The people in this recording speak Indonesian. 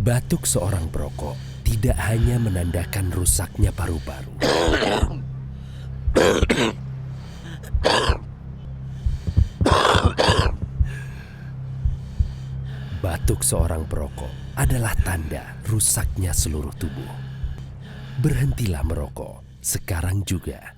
Batuk seorang perokok tidak hanya menandakan rusaknya paru-paru. Batuk seorang perokok adalah tanda rusaknya seluruh tubuh. Berhentilah merokok sekarang juga.